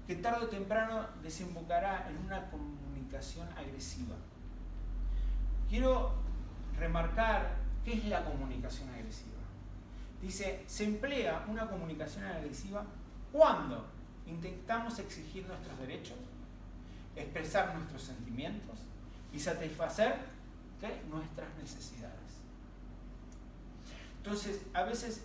que tarde o temprano desembocará en una comunicación agresiva. Quiero remarcar qué es la comunicación agresiva. Dice, se emplea una comunicación agresiva cuando intentamos exigir nuestros derechos, expresar nuestros sentimientos y satisfacer nuestras necesidades. Entonces, a veces,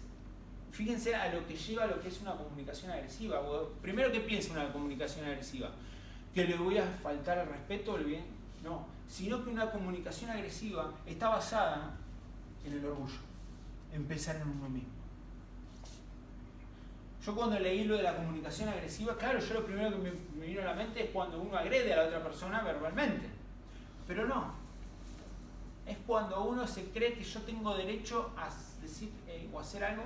fíjense a lo que lleva a lo que es una comunicación agresiva. Primero, ¿qué piensa una comunicación agresiva? ¿Que le voy a faltar al respeto? No, sino que una comunicación agresiva está basada en el orgullo, en pensar en uno mismo. Yo cuando leí lo de la comunicación agresiva, claro, yo lo primero que me vino a la mente es cuando uno agrede a la otra persona verbalmente. Pero no. Es cuando uno se cree que yo tengo derecho a decir o hacer algo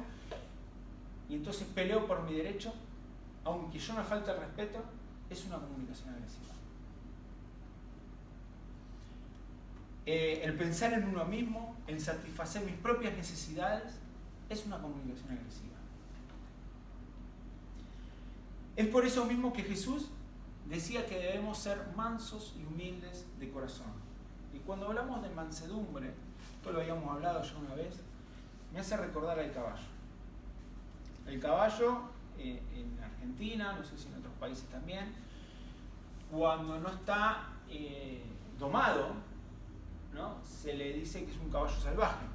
y entonces peleo por mi derecho, aunque yo me falte el respeto, es una comunicación agresiva. El pensar en uno mismo, el satisfacer mis propias necesidades, es una comunicación agresiva. Es por eso mismo que Jesús decía que debemos ser mansos y humildes de corazón. Y cuando hablamos de mansedumbre, esto lo habíamos hablado ya una vez, me hace recordar al caballo. El caballo en Argentina, no sé si en otros países también, cuando no está domado, ¿no? Se le dice que es un caballo salvaje.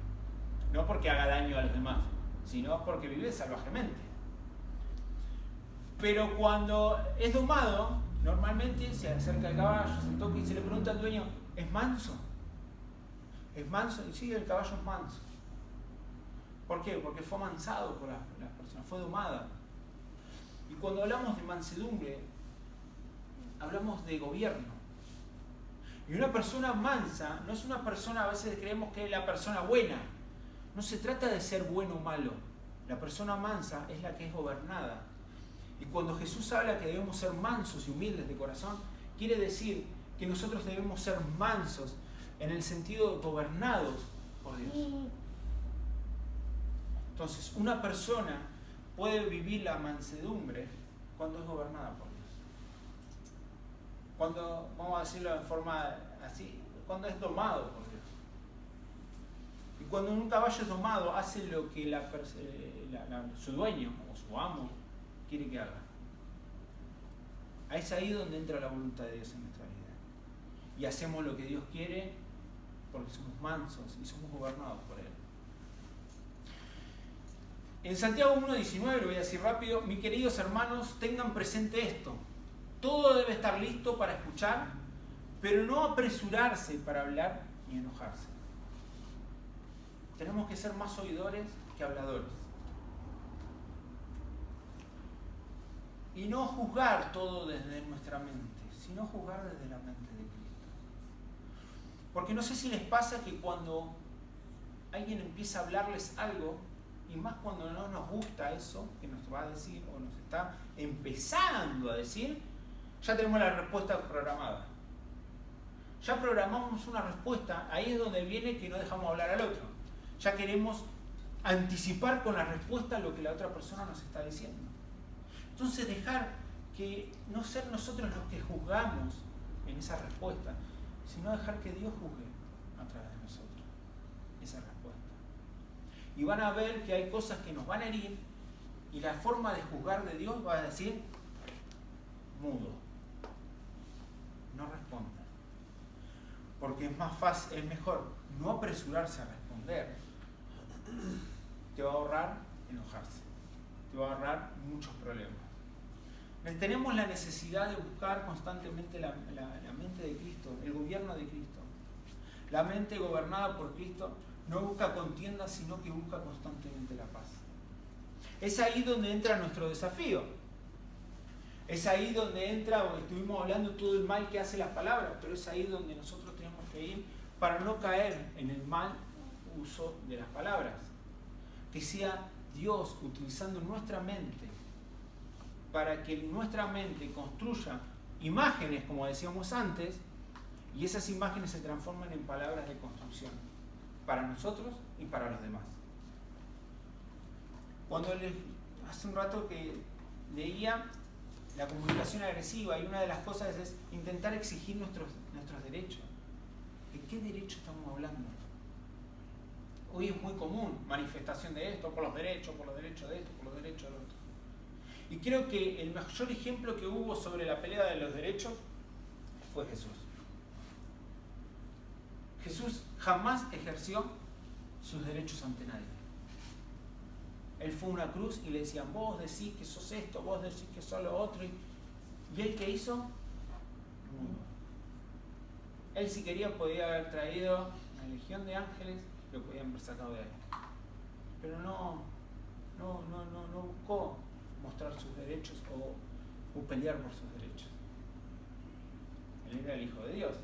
No porque haga daño a los demás, sino porque vive salvajemente. Pero cuando es domado, normalmente se acerca al caballo, se toca y se le pregunta al dueño, ¿es manso? ¿Es manso? Y sí, el caballo es manso. ¿Por qué? Porque fue amansado por las personas, fue domada. Y cuando hablamos de mansedumbre, hablamos de gobierno. Y una persona mansa no es una persona, a veces creemos que es la persona buena. No se trata de ser bueno o malo. La persona mansa es la que es gobernada. Y cuando Jesús habla que debemos ser mansos y humildes de corazón, quiere decir que nosotros debemos ser mansos en el sentido de gobernados por Dios. Entonces, una persona puede vivir la mansedumbre cuando es gobernada por Dios. Cuando, vamos a decirlo de forma así, cuando es domado por Dios. Y cuando un caballo es domado, hace lo que su dueño o su amo quiere que haga. Es ahí donde entra la voluntad de Dios en nuestra vida. Y hacemos lo que Dios quiere porque somos mansos y somos gobernados por Él. En Santiago 1:19, lo voy a decir rápido, mis queridos hermanos, tengan presente esto. Todo debe estar listo para escuchar, pero no apresurarse para hablar ni enojarse. Tenemos que ser más oidores que habladores. Y no juzgar todo desde nuestra mente, sino juzgar desde la mente de Cristo. Porque no sé si les pasa que cuando alguien empieza a hablarles algo, y más cuando no nos gusta eso que nos va a decir o nos está empezando a decir, ya tenemos la respuesta programada. Ya programamos una respuesta, ahí es donde viene que no dejamos hablar al otro. Ya queremos anticipar con la respuesta lo que la otra persona nos está diciendo. Entonces dejar que no ser nosotros los que juzgamos en esa respuesta, sino dejar que Dios juzgue a través de nosotros esa respuesta. Y van a ver que hay cosas que nos van a herir y la forma de juzgar de Dios va a decir mudo, no responda. Porque es más fácil, es mejor no apresurarse a responder. Te va a ahorrar enojarse, te va a ahorrar muchos problemas. Tenemos la necesidad de buscar constantemente la mente de Cristo, el gobierno de Cristo. La mente gobernada por Cristo no busca contienda, sino que busca constantemente la paz. Es ahí donde entra nuestro desafío. Es ahí donde entra, estuvimos hablando todo el mal que hace las palabras, pero es ahí donde nosotros tenemos que ir para no caer en el mal uso de las palabras. Que sea Dios utilizando nuestra mente para que nuestra mente construya imágenes, como decíamos antes, y esas imágenes se transforman en palabras de construcción para nosotros y para los demás. Hace un rato que leía la comunicación agresiva, y una de las cosas es intentar exigir nuestros derechos. ¿De qué derecho estamos hablando? Hoy es muy común manifestación de esto, por los derechos de esto, por los derechos de lo otro. Y creo que el mayor ejemplo que hubo sobre la pelea de los derechos fue Jesús. Jesús jamás ejerció sus derechos ante nadie. Él fue a una cruz y le decían, vos decís que sos esto, vos decís que sos lo otro. ¿Y él qué hizo? Él, si quería, podía haber traído una legión de ángeles, lo podían haber sacado de ahí. Pero no buscó mostrar sus derechos o pelear por sus derechos. Él era el Hijo de Dios.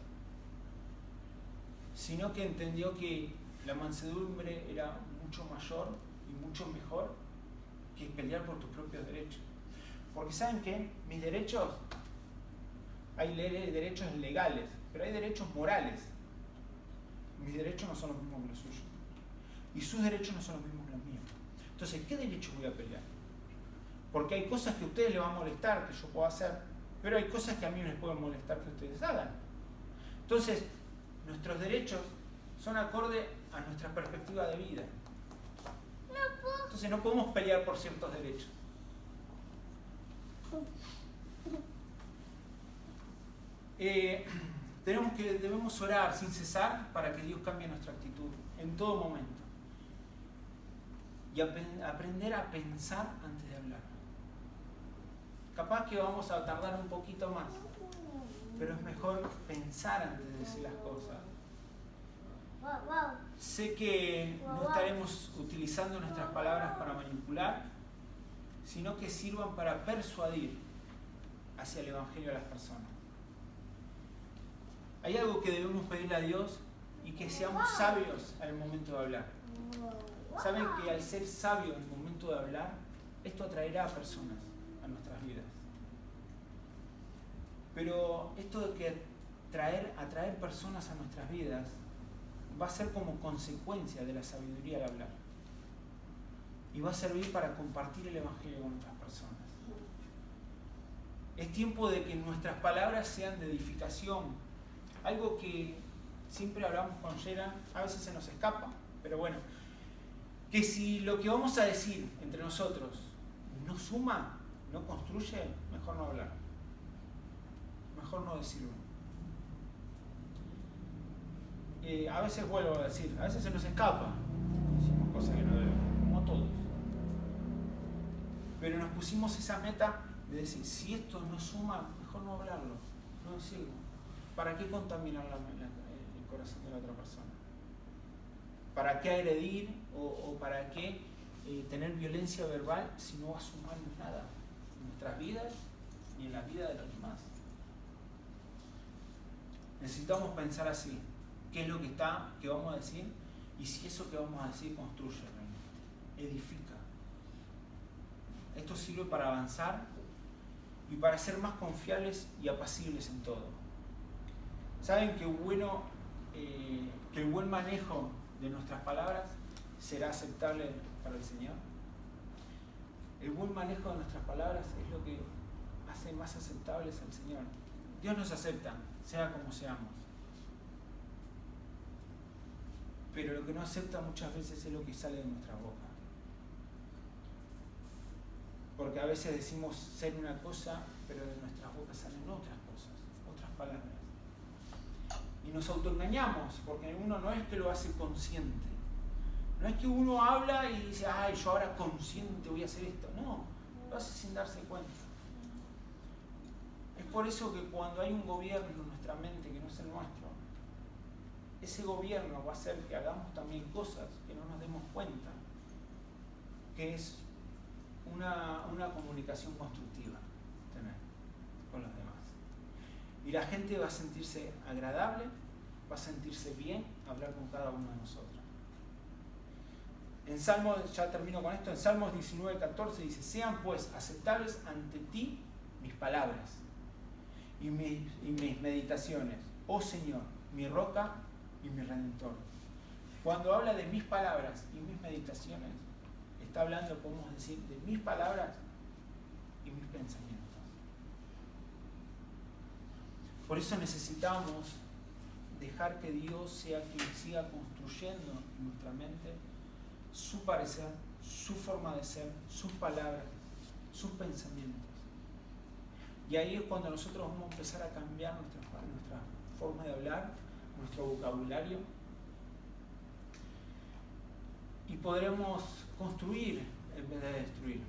Sino que entendió que la mansedumbre era mucho mayor y mucho mejor que pelear por tus propios derechos. Porque ¿saben qué? Mis derechos, hay derechos legales, pero hay derechos morales. Mis derechos no son los mismos que los suyos. Y sus derechos no son los mismos que los míos. Entonces, ¿qué derechos voy a pelear? Porque hay cosas que a ustedes les van a molestar que yo puedo hacer, pero hay cosas que a mí les pueden molestar que ustedes hagan. Entonces, nuestros derechos son acorde a nuestra perspectiva de vida. Entonces no podemos pelear por ciertos derechos. Debemos orar sin cesar para que Dios cambie nuestra actitud en todo momento. Y aprender a pensar antes de hablar. Capaz que vamos a tardar un poquito más, pero es mejor pensar antes de decir las cosas. Sé que no estaremos utilizando nuestras palabras para manipular, sino que sirvan para persuadir hacia el Evangelio a las personas. Hay algo que debemos pedirle a Dios y que seamos sabios al momento de hablar. Saben que al ser sabio en el momento de hablar, esto atraerá a personas a nuestras vidas. Pero esto de que atraer personas a nuestras vidas va a ser como consecuencia de la sabiduría al hablar. Y va a servir para compartir el Evangelio con otras personas. Es tiempo de que nuestras palabras sean de edificación. Algo que siempre hablamos con Yera, a veces se nos escapa, pero bueno, que si lo que vamos a decir entre nosotros no suma, no construye, mejor no hablar. Mejor no decirlo. A veces vuelvo a decir, a veces se nos escapa, decimos cosas que no debemos, como todos. Pero nos pusimos esa meta de decir, si esto no suma, mejor no hablarlo, no decirlo. ¿Para qué contaminar el corazón de la otra persona? ¿Para qué agredir o para qué tener violencia verbal si no va a sumar nada en nuestras vidas ni en la vida de los demás? Necesitamos pensar así. ¿Qué es lo que vamos a decir? Y si eso que vamos a decir construye realmente, edifica. Esto sirve para avanzar y para ser más confiables y apacibles en todo. ¿Saben que el buen manejo de nuestras palabras será aceptable para el Señor? El buen manejo de nuestras palabras es lo que hace más aceptables al Señor. Dios nos acepta, sea como seamos. Pero lo que no acepta muchas veces es lo que sale de nuestra boca. Porque a veces decimos ser una cosa, pero de nuestras bocas salen otras cosas, otras palabras. Y nos autoengañamos, porque uno no es que lo hace consciente. No es que uno habla y dice, ay, yo ahora consciente voy a hacer esto. No, lo hace sin darse cuenta. Es por eso que cuando hay un gobierno en nuestra mente que no es el nuestro, ese gobierno va a hacer que hagamos también cosas que no nos demos cuenta, que es una comunicación constructiva tener con los demás. Y la gente va a sentirse agradable, va a sentirse bien hablar con cada uno de nosotros. En Salmos, ya termino con esto, en Salmos 19:14 dice, sean pues aceptables ante ti mis palabras y mis meditaciones. Oh Señor, mi roca y mi redentor. Cuando habla de mis palabras y mis meditaciones, está hablando, podemos decir, de mis palabras y mis pensamientos. Por eso necesitamos dejar que Dios sea quien siga construyendo en nuestra mente su parecer, su forma de ser, sus palabras, sus pensamientos. Y ahí es cuando nosotros vamos a empezar a cambiar nuestra forma de hablar, nuestro vocabulario, y podremos construir en vez de destruir.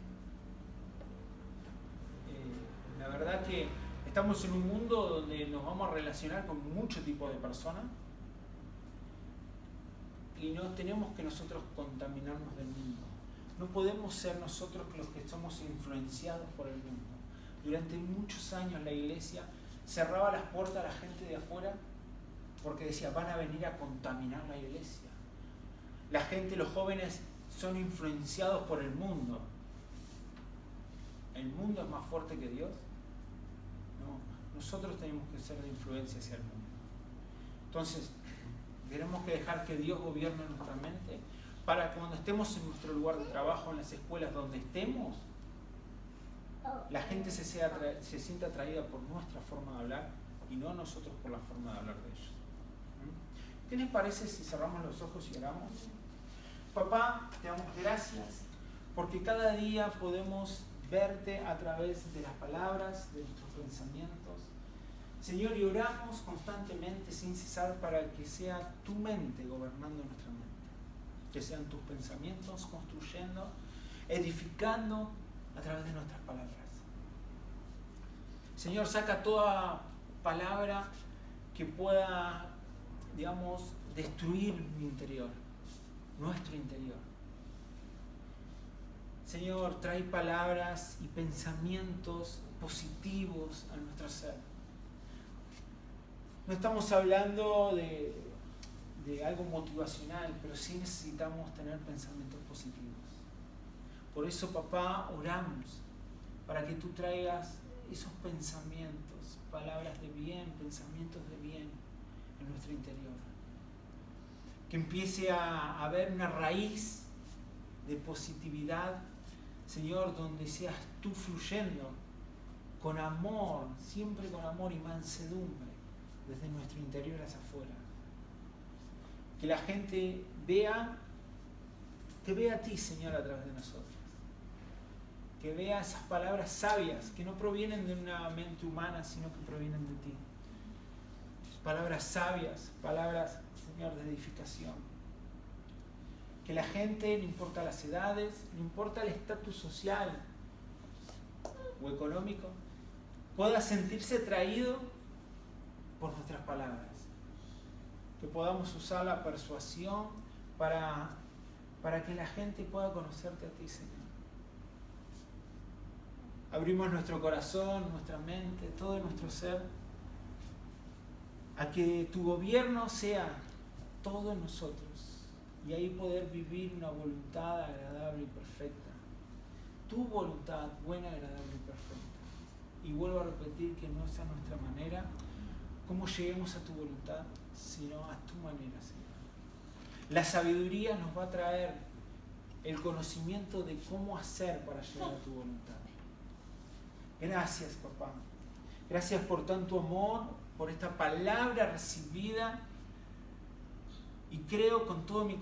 La verdad que estamos en un mundo donde nos vamos a relacionar con mucho tipo de personas y no tenemos que nosotros contaminarnos del mundo. No podemos ser nosotros los que somos influenciados por el mundo. Durante muchos años la iglesia cerraba las puertas a la gente de afuera porque decía, van a venir a contaminar la iglesia. La gente, los jóvenes, son influenciados por el mundo. ¿El mundo es más fuerte que Dios? No, nosotros tenemos que ser de influencia hacia el mundo. Entonces, tenemos que dejar que Dios gobierne nuestra mente para que cuando estemos en nuestro lugar de trabajo, en las escuelas donde estemos, la gente se sienta atraída por nuestra forma de hablar y no nosotros por la forma de hablar de ellos. ¿Qué les parece si cerramos los ojos y oramos? Papá, te damos gracias porque cada día podemos verte a través de las palabras, de nuestros pensamientos. Señor, y oramos constantemente sin cesar para que sea tu mente gobernando nuestra mente. Que sean tus pensamientos construyendo, edificando a través de nuestras palabras. Señor, saca toda palabra que pueda, digamos, destruir mi interior, nuestro interior. Señor, trae palabras y pensamientos positivos a nuestro ser. No estamos hablando de algo motivacional, pero sí necesitamos tener pensamientos positivos. Por eso, papá, oramos para que tú traigas esos pensamientos, palabras de bien, pensamientos de bien en nuestro interior. Que empiece a haber una raíz de positividad, Señor, donde seas tú fluyendo con amor, siempre con amor y mansedumbre, desde nuestro interior hacia afuera. Que la gente te vea a ti, Señor, a través de nosotros. Que vea esas palabras sabias que no provienen de una mente humana, sino que provienen de ti. Palabras sabias, palabras, Señor, de edificación. Que la gente, no importa las edades, no importa el estatus social o económico, pueda sentirse atraído por nuestras palabras. Que podamos usar la persuasión para que la gente pueda conocerte a ti, Señor. Abrimos nuestro corazón, nuestra mente, todo nuestro ser, a que tu gobierno sea todo en nosotros y ahí poder vivir una voluntad agradable y perfecta. Tu voluntad buena, agradable y perfecta. Y vuelvo a repetir que no es a nuestra manera cómo lleguemos a tu voluntad, sino a tu manera, Señor. La sabiduría nos va a traer el conocimiento de cómo hacer para llegar a tu voluntad. Gracias, papá. Gracias por tanto amor, por esta palabra recibida. Y creo con todo mi